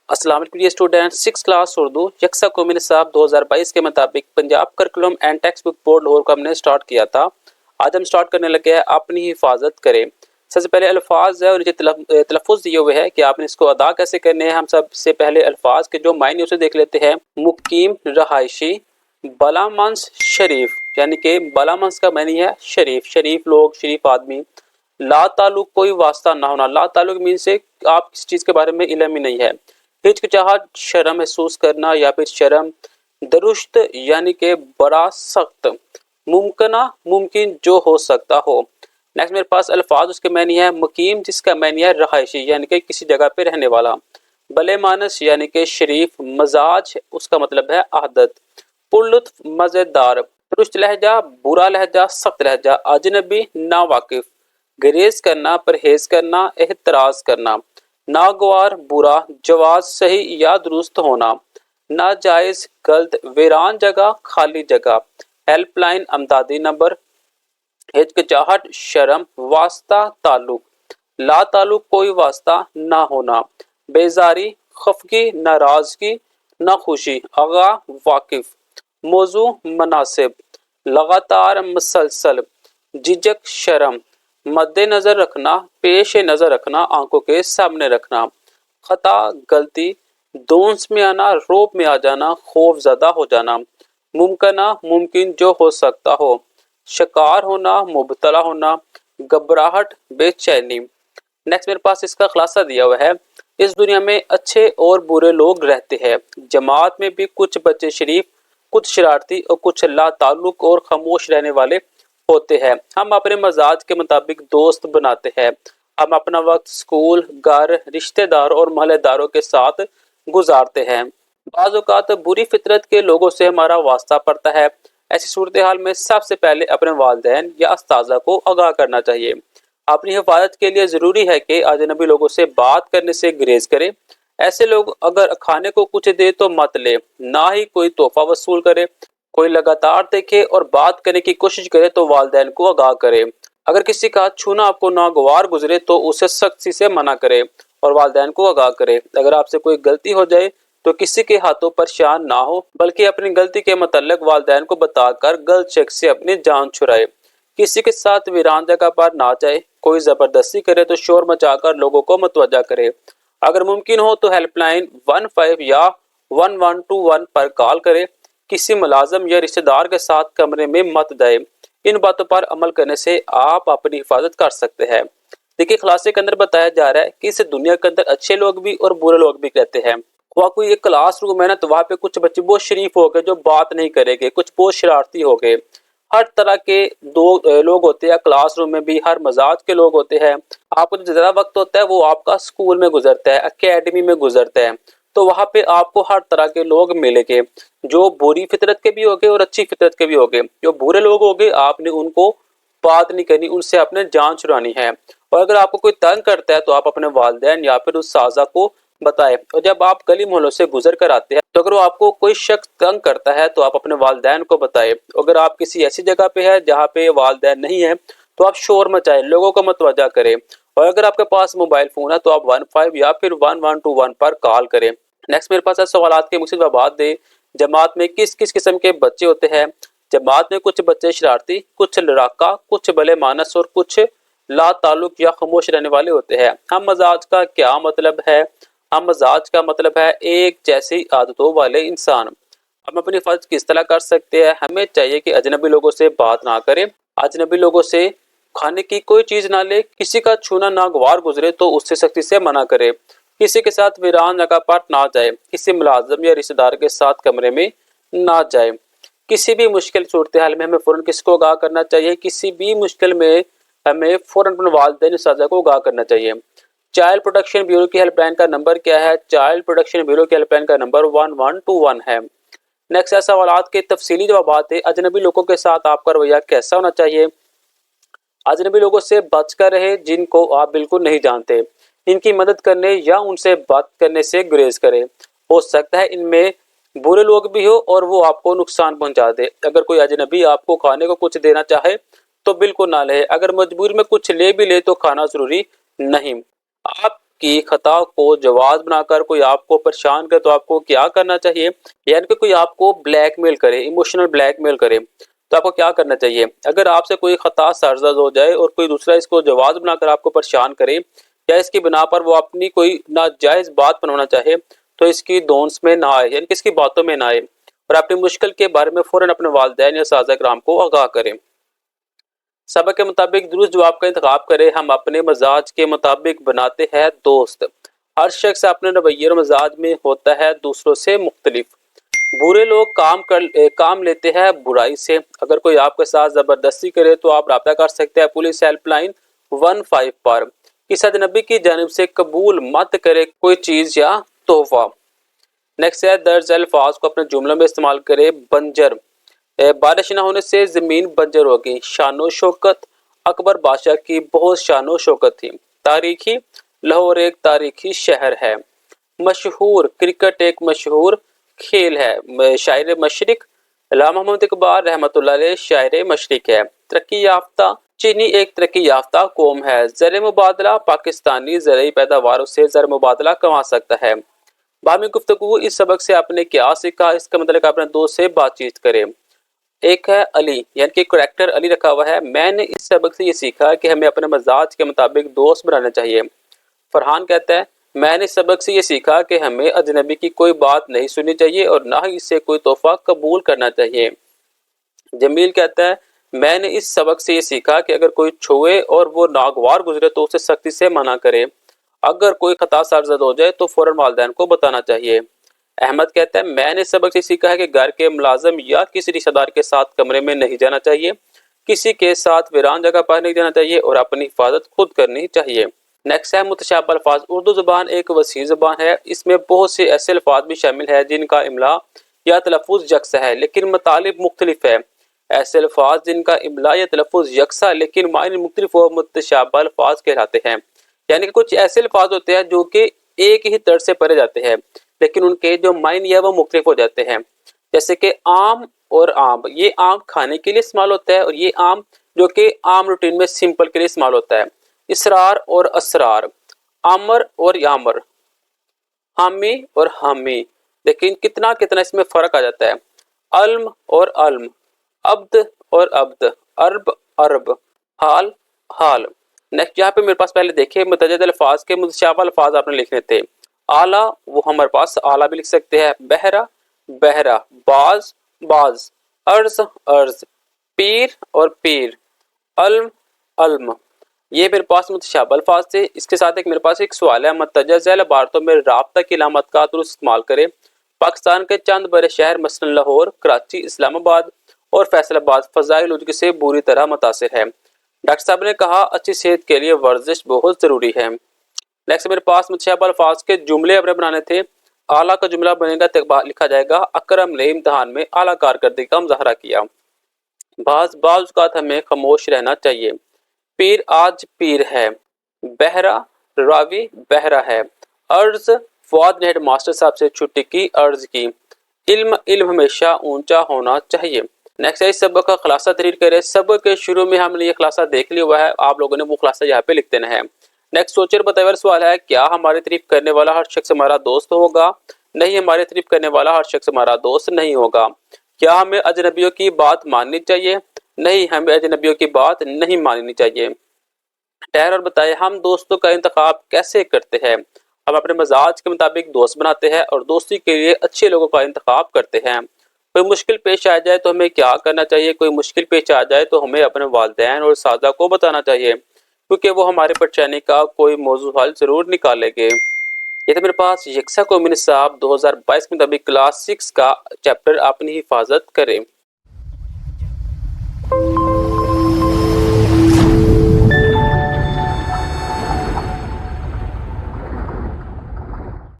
अस्सलाम वालेकुम dear student, 6 class Urdu यकसा कौमी निसाब 2022 के मुताबिक Punjab curriculum and text book board Lahore को हमने स्टार्ट किया था। आज हम स्टार्ट करने लगे हैं अपनी हिफाजत करें। सबसे पहले अल्फाज है और नीचे तलफ़ुज़ दिए हुए हैं कि आपने इसको अदा कैसे करने हैं। हम सबसे पहले अल्फाज के जो मायने उसे देख लेते हैं। मुकीम रहायशी, बलामंस शरीफ, यानी कि बलामंस का मानी है शरीफ, शरीफ लोग, शरीफ आदमी। ला ताल्लुक कोई वास्ता ना होना, ला ताल्लुक मीन से आप किसी चीज़ के बारे में इल्म ही नहीं है। हिचकिचाहट, शर्म महसूस करना या फिर शर्म। दुरुस्त यानी कि बड़ा सख्त। मुमकिना मुमकिन जो हो सकता हो। नेक्स्ट मेरे पास अल्फाज उसके मैनी है। मुकीम जिसका मैनी है रहायशी यानी कि किसी जगह पे रहने वाला। भले मानस यानी कि शरीफ। मजाज उसका मतलब है आदत। पुरलुत्फ मज़ेदार। दुरुस्त लहजा, बुरा लहजा, सख्त लहजा। अजनबी नावाकिफ। गुरेज करना, परहेज करना, एहतराज करना। नागवार बुरा, जवाज सही या दुरुस्त होना। नाजायज गलत, वीरान जगह, खाली जगह। हेल्पलाइन अमदादी नंबर। हिचकिचाहट शर्म, वास्ता ताल्लुक। ला ताल्लुक कोई वास्ता ना होना। बेजारी खफगी, नाराजगी, नाखुशी। आगा वाकिफ। मौजू मुनासिब। लगातार मुसलसल। झिझक शर्म। मद्देनजर रखना, पेश नजर रखना, आंखों के सामने रखना। खता गलती। दोंस में आना, रोब में आ जाना, खौफ ज़दा हो जाना। मुमकिना मुमकिन जो हो सकता हो। शिकार होना, मुबतला होना। घबराहट बेचैनी। नेक्स्ट मेरे पास इसका खुलासा दिया हुआ है। इस दुनिया में अच्छे और बुरे लोग रहते हैं। जमात में भी कुछ बच्चे शरीफ, कुछ शरारती और कुछ ला ताल्लुक और खामोश रहने वाले होते हैं। हम अपने मजाज के मुताबिक दोस्त बनाते हैं। हम अपना वक्त स्कूल, घर, रिश्तेदार और मोहल्लेदारों के साथ गुजारते हैं। बाज़ औक़ात बुरी फितरत के लोगों से हमारा वास्ता पड़ता है। ऐसी सूरत हाल में सबसे पहले अपने वालिदैन या उस्ताज़ा को आगाह करना चाहिए। अपनी हिफाजत के लिए ज़रूरी है कि अजनबी लोगों से बात करने से गुरेज करें। ऐसे लोग अगर खाने को कुछ दे तो मत ले, ना ही कोई तोहफा वसूल करे। कोई लगातार देखे और बात करने की कोशिश करे तो वालिदैन को आगाह करे। अगर किसी का छूना आपको नागवार गुजरे तो उसे सख्ती से मना करे और वालिदैन को आगाह करे। अगर आपसे कोई गलती हो जाए तो किसी के हाथों परेशान ना हो, बल्कि अपनी गलती के मतलब वालिदैन को बताकर गलत शख्स से अपनी जान छुड़ाए। किसी के साथ वीरान जगह पर ना जाए। कोई जबरदस्ती करे तो शोर मचाकर लोगों को मतवजा करे। अगर मुमकिन हो तो हेल्पलाइन 15 या 1121 पर कॉल करे। किसी मुलाजम या रिश्तेदार के साथ कमरे में मत जाए। इन बातों पर अमल करने से आप अपनी हिफाजत कर सकते हैं। देखिए खुलासे के अंदर बताया जा रहा है कि इस दुनिया के अंदर अच्छे लोग भी और बुरे लोग भी रहते हैं। वहाँ कोई एक क्लास रूम है ना, तो वहाँ पे कुछ बच्चे बहुत शरीफ हो गए जो बात नहीं करेंगे, कुछ बहुत शरारती हो गए। हर तरह के लोग होते हैं क्लास रूम में भी, हर मजाज के लोग होते हैं। आपको जो ज्यादा वक्त होता है वो आपका स्कूल में गुजरता है, अकेडमी में गुजरता है। तो वहाँ पे आपको हर तरह के लोग मिलेंगे, जो बुरी फितरत के भी होंगे और अच्छी फितरत के भी होंगे। जो बुरे लोग होंगे आपने उनको बात नहीं करनी, उनसे आपने जान छुड़ानी है। और अगर आपको कोई तंग करता है तो आप अपने वालिदैन या फिर उस साजा को बताएं। और जब आप गली मोहल्लों से गुजर कर आते हैं तो अगर वो आपको कोई शख्स तंग करता है तो आप अपने वालिदैन को बताएं। अगर आप किसी ऐसी जगह पे है जहाँ पे वालिदैन नहीं है तो आप शोर मचाएं, लोगों को मतवजा करें। और अगर आपके पास मोबाइल फोन है तो आप 15 या फिर 1121 पर कॉल करें। नेक्स्ट मेरे पास है सवालात के मुख्तलिफ जवाब दे। जमात में किस किस किस्म के बच्चे होते हैं। जमात में कुछ बच्चे शरारती, कुछ लड़ाका, कुछ भले मानस और कुछ ला ताल्लुक या खामोश रहने वाले होते हैं। हम मजाज का क्या मतलब है। हम मजाज का मतलब है एक जैसी आदतों वाले इंसान। हम अपनी हिफाजत किस तरह कर सकते हैं। हमें चाहिए कि अजनबी लोगों से बात ना करें, अजनबी लोगों से खाने की कोई चीज ना ले, किसी का छूना नागवार गुजरे तो उससे सख्ती से मना करे। किसी के साथ वीरान जगह पर ना जाए। किसी मुलाजम या रिश्तेदार के साथ कमरे में ना जाए। किसी भी मुश्किल सूरत हाल में हमें फौरन किसको आगाह करना चाहिए। किसी भी मुश्किल में हमें फौरन अपने वालिदैन साजा को आगाह करना चाहिए। चाइल्ड प्रोटेक्शन ब्यूरो की हेल्पलाइन का नंबर क्या है। चाइल्ड प्रोटेक्शन ब्यूरो की हेल्पलाइन का नंबर 1121 है। नेक्स्ट है सवालात के तफसीली जवाब है। अजनबी लोगों के साथ आपका रवैया कैसा होना चाहिए। अजनबी लोगों से बचकर रहे जिनको आप बिल्कुल नहीं जानते। इनकी मदद करने या उनसे बात करने से गुरेज करें। हो सकता है इनमें बुरे लोग भी हो और वो आपको नुकसान पहुंचा दे। अगर कोई अजनबी आपको खाने को कुछ देना चाहे तो बिल्कुल ना ले। अगर मजबूरी में कुछ ले भी ले तो खाना जरूरी नहीं। आप की खता को जवाब बनाकर कोई आपको परेशान करे तो आपको क्या करना चाहिए, यानी कि कोई आपको ब्लैकमेल करे, इमोशनल ब्लैकमेल करे, तो आपको क्या करना चाहिए। अगर आपसे कोई खता सरजद हो जाए और कोई दूसरा इसको जवाब बनाकर आपको परेशान करे या इसकी बिना पर वो अपनी कोई नाजायज बात बनवाना चाहे, तो इसकी दोन्स में ना आए, यानी कि इसकी बातों में ना आए और अपनी मुश्किल के बारे में फौरन अपने वालिदैन या साझा कराम को आगाह करें। सबक के मुताबिक दुरुस्त जवाब का इंतखाब करें। हम अपने मजाज के मुताबिक बनाते हैं दोस्त। हर शख्स अपने रवैये और मजाज में होता है दूसरों से मुख्तलिफ। बुरे लोग काम लेते हैं बुराई से। अगर कोई आपके साथ जबरदस्ती करे तो आप राब्ता कर सकते हैं पुलिस हेल्पलाइन 15 पर। किसी अजनबी की जानिब से कबूल मत करे कोई चीज या तोहफा। नेक्स्ट है दर्ज अल्फाज को अपने जुमलों में इस्तेमाल करे। बंजर, बारिश न होने से जमीन बंजर होगी। शानो शौकत, अकबर बादशाह की बहुत शानो शौकत थी। तारीखी, लाहौर एक तारीखी शहर है। मशहूर, क्रिकेट एक मशहूर खेल है। शायर मशरिक, अल्लामा मोहम्मद इकबाल रहमतुल्लाह अलैह शायर मशरिक है। तरक्की याफ्ता, चीनी एक तरक्की याफ्ता कौम है। ज़र मुबादला, पाकिस्तानी ज़रूरी पैदावारों से ज़र मुबादला कमा सकता है। बामी गुफ्तगू, इस सबक से आपने क्या सीखा, इसका मतलब अपने दोस्त से बातचीत करें। एक है अली, यानी कि करेक्टर अली रखा हुआ है। मैंने इस सबक से ये सीखा कि हमें अपने मजाज के मुताबिक दोस्त बनाना चाहिए। फरहान कहता है मैंने इस सबक से ये सीखा कि हमें अजनबी की कोई बात नहीं सुननी चाहिए और ना ही इससे कोई तोहफा कबूल करना चाहिए। जमील कहता है मैंने इस सबक से ये सीखा कि अगर कोई छुए और वो नागवार गुजरे तो उसे सख्ती से मना करे। अगर कोई खता सरजद हो जाए तो फौरन वालिदैन को बताना चाहिए। अहमद कहता है मैंने इस सबक से सीखा है कि घर के मुलाजिम या किसी रिश्तेदार के साथ कमरे में नहीं जाना चाहिए, किसी के साथ वीरान जगह पर नहीं जाना चाहिए और अपनी हिफाजत खुद करनी चाहिए। नेक्स्ट है मुतशाबह अल्फाज। उर्दू ज़ुबान एक वसी ज़ुबान है। इसमें बहुत से ऐसे अल्फाज भी शामिल है जिनका इमला या तलफ़ुज़ यकसा है लेकिन मतलब मुख्तलिफ है। ऐसे अल्फाज जिनका इमला या तलफ़ुज़ यकसा लेकिन मायने मुख्तलिफ व मुतशाबह अल्फाज कहलाते हैं। यानी कि कुछ ऐसे अल्फाज होते हैं जो कि एक ही तर्ज से पढ़े जाते हैं लेकिन उनके जो मायने है वो मुख्तलिफ हो जाते हैं। जैसे कि आम और आम, ये आम खाने के लिए इस्तेमाल होता है और ये आम जो कि आम रूटीन में सिंपल के लिए इस्तेमाल होता है। इसरार और असरार, आमर और यामर, हामी और हामी, लेकिन कितना कितना इसमें फर्क आ जाता है। अल्म और अल्म, अब्द और अब्द, अरब अरब, हाल हाल। नेक्स्ट यहाँ पे मेरे पास पहले देखिए मुतअद्दिद अल्फाज के मुतशाबह अल्फाज आपने लिखने थे। आला, वो हमारे पास आला भी लिख सकते हैं। बहरा बहरा, बाज बाज, अर्ज अर्ज, पीर और पीर, अल्म अल्म। ये मेरे पास मुतशाबह अल्फाज थे। इसके साथ एक मेरे पास एक सवाल है। मतजद झैल इबारतों में राब्ता की अलामत का दुरुस्त इस्तेमाल करें। पाकिस्तान के चंद बड़े शहर मसलन लाहौर, कराची, इस्लामाबाद और फैसलाबाद फ़ज़ाइल उनके से बुरी तरह मुतासिर है। डॉक्टर साहब ने कहा अच्छी सेहत के लिए वर्जिश बहुत ज़रूरी है। नेक्स्ट मेरे पास मुतशाबह अल्फाज के जुमले अपने बनाने थे। आला का जुमला बनेगा तो लिखा जाएगा अकरम ने इम्तहान में आला कारकर्दगी का मुजाहरा किया। बाज़ हमें खामोश रहना चाहिए। पीर आज पीर है। बहरा, रावी बहरा है। अर्ज, फवाद ने हेड मास्टर साहब से छुट्टी की अर्ज की। इल्म, इल्म हमेशा ऊंचा होना चाहिए। नेक्स्ट है इस सबक का खुलासा तहरीर करें। सबक के शुरू में हमने ये खुलासा देख लिया हुआ है, आप लोगों ने वो खुलासा यहाँ पे लिख देना है। नेक्स्ट सोचे और बताए सवाल है क्या हमारी तारीफ करने वाला हर शख्स हमारा दोस्त होगा? नहीं, हमारी तारीफ करने वाला हर शख्स हमारा दोस्त नहीं होगा। क्या हमें अजनबियों की बात माननी चाहिए? नहीं, हमें अजनबियों की बात नहीं माननी चाहिए। ठहर और बताए हम दोस्तों का इंतखाब कैसे करते हैं? हम अपने मजाज के मुताबिक दोस्त बनाते हैं और दोस्ती के लिए अच्छे लोगों का इंतखाब करते हैं। कोई मुश्किल पेश आ जाए तो हमें क्या करना चाहिए? कोई मुश्किल पेश आ जाए तो हमें अपने वालिदैन और सादा को बताना चाहिए क्योंकि वो हमारे परेशानी का कोई मौजू हल जरूर निकालेंगे। ये तो मेरे पास यकसा कौमी निसाब 2022 के मुताबिक क्लास 6 का चैप्टर अपनी हिफाजत करें।